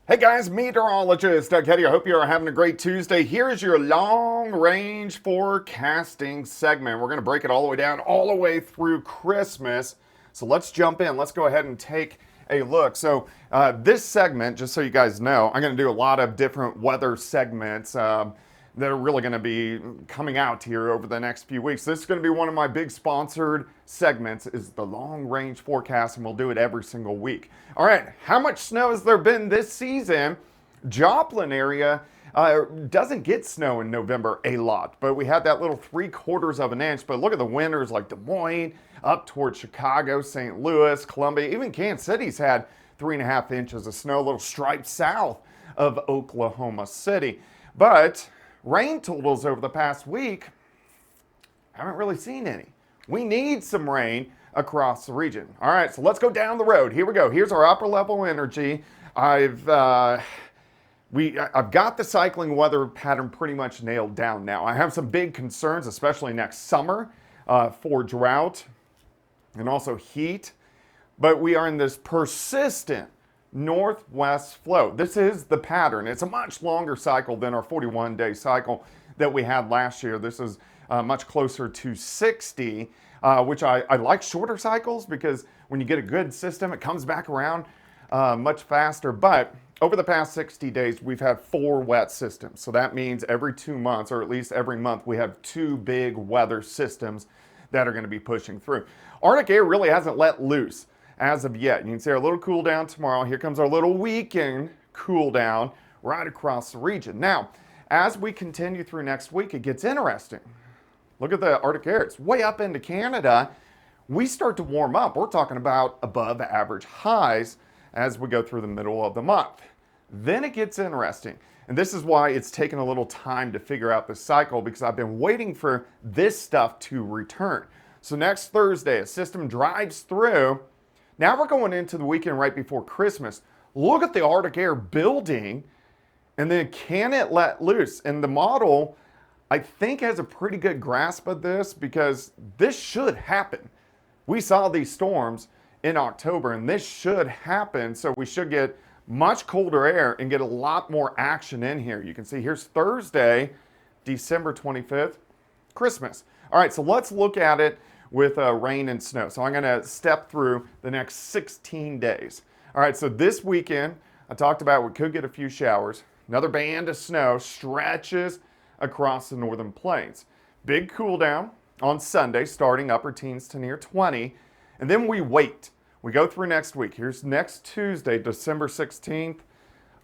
Hey guys, meteorologist Doug Hetty. I hope you are having a great Tuesday. Here's your long range forecasting segment. We're going to break it all the way down, all the way through Christmas. So let's jump in. Let's go ahead and take a look. So, this segment, just so you guys know, I'm going to do a lot of different weather segments. That are really going to be coming out here over the next few weeks. This is going to be one of my big sponsored segments is the long range forecast, and we'll do it every single week. All right, how much snow has there been this season? Joplin area doesn't get snow in November a lot, but we had that little 3/4 of an inch. But look at the winters like Des Moines, up towards Chicago, St. Louis, Columbia, even Kansas City's had 3.5 inches of snow, a little stripe south of Oklahoma City. But rain totals over the past week, haven't really seen any. We need some rain across the region. All right, so let's go down the road. Here we go. Here's our upper level energy. I've got the cycling weather pattern pretty much nailed down now. I have some big concerns, especially next summer, for drought and also heat. But we are in this persistent northwest flow. This is the pattern. It's a much longer cycle than our 41-day cycle that we had last year. This is much closer to 60, which I like shorter cycles because when you get a good system, it comes back around much faster. But over the past 60 days, we've had 4 wet systems. So that means every 2 months, or at least every month, we have 2 big weather systems that are going to be pushing through. Arctic air really hasn't let loose as of yet. You can see our little cool down tomorrow. Here comes our little weekend cool down right across the region. Now, as we continue through next week, it gets interesting. Look at the Arctic air. It's way up into Canada. We start to warm up. We're talking about above average highs as we go through the middle of the month. Then it gets interesting. And this is why it's taken a little time to figure out this cycle, because I've been waiting for this stuff to return. So next Thursday, a system drives through. Now we're going into the weekend right before Christmas. Look at the Arctic air building, and then can it let loose? And the model, I think, has a pretty good grasp of this because this should happen. We saw these storms in October, and this should happen. So we should get much colder air and get a lot more action in here. You can see here's Thursday, December 25th, Christmas. All right, so let's look at it with rain and snow. So I'm going to step through the next 16 days. All right, so this weekend, I talked about we could get a few showers. Another band of snow stretches across the northern plains. Big cool down on Sunday, starting upper teens to near 20. And then we wait. We go through next week. Here's next Tuesday, December 16th.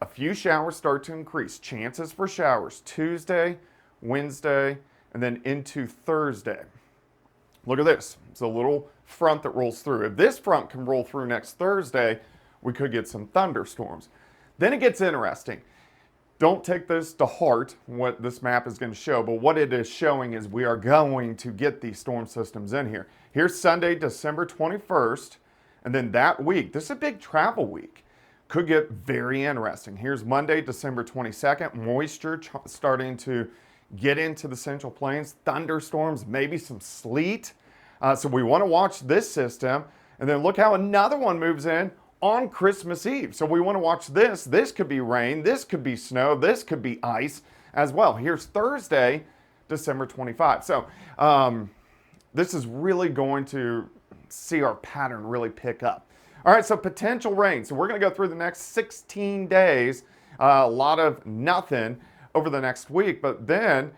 A few showers start to increase. Chances for showers Tuesday, Wednesday, and then into Thursday. Look at this. It's a little front that rolls through. If this front can roll through next Thursday, we could get some thunderstorms. Then it gets interesting. Don't take this to heart, what this map is going to show, but what it is showing is we are going to get these storm systems in here. Here's Sunday, December 21st, and then that week, this is a big travel week, could get very interesting. Here's Monday, December 22nd, moisture starting to get into the Central Plains, thunderstorms, maybe some sleet. So we want to watch this system. And then look how another one moves in on Christmas Eve. So we want to watch this. This could be rain. This could be snow. This could be ice as well. Here's Thursday, December 25. So this is really going to see our pattern really pick up. All right, so potential rain. So we're going to go through the next 16 days. A lot of nothing over the next week, but then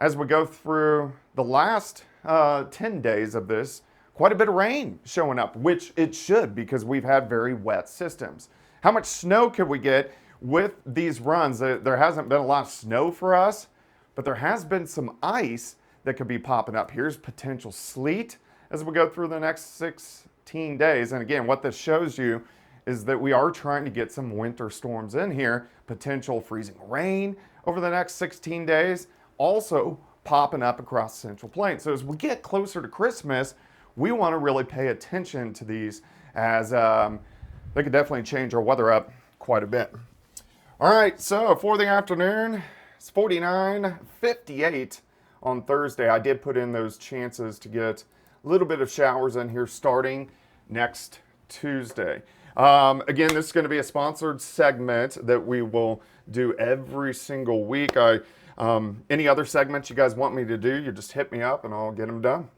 as we go through the last 10 days of this, quite a bit of rain showing up, which it should because we've had very wet systems. How much snow could we get with these runs? There hasn't been a lot of snow for us, but there has been some ice that could be popping up. Here's potential sleet as we go through the next 16 days. And again, what this shows you is that we are trying to get some winter storms in here, potential freezing rain over the next 16 days, also popping up across the Central Plains. So as we get closer to Christmas, we want to really pay attention to these as they could definitely change our weather up quite a bit. All right, so for the afternoon, it's 49, 58 on Thursday. I did put in those chances to get a little bit of showers in here starting next Tuesday. Again, this is going to be a sponsored segment that we will do every single week. Any other segments you guys want me to do, you just hit me up and I'll get them done.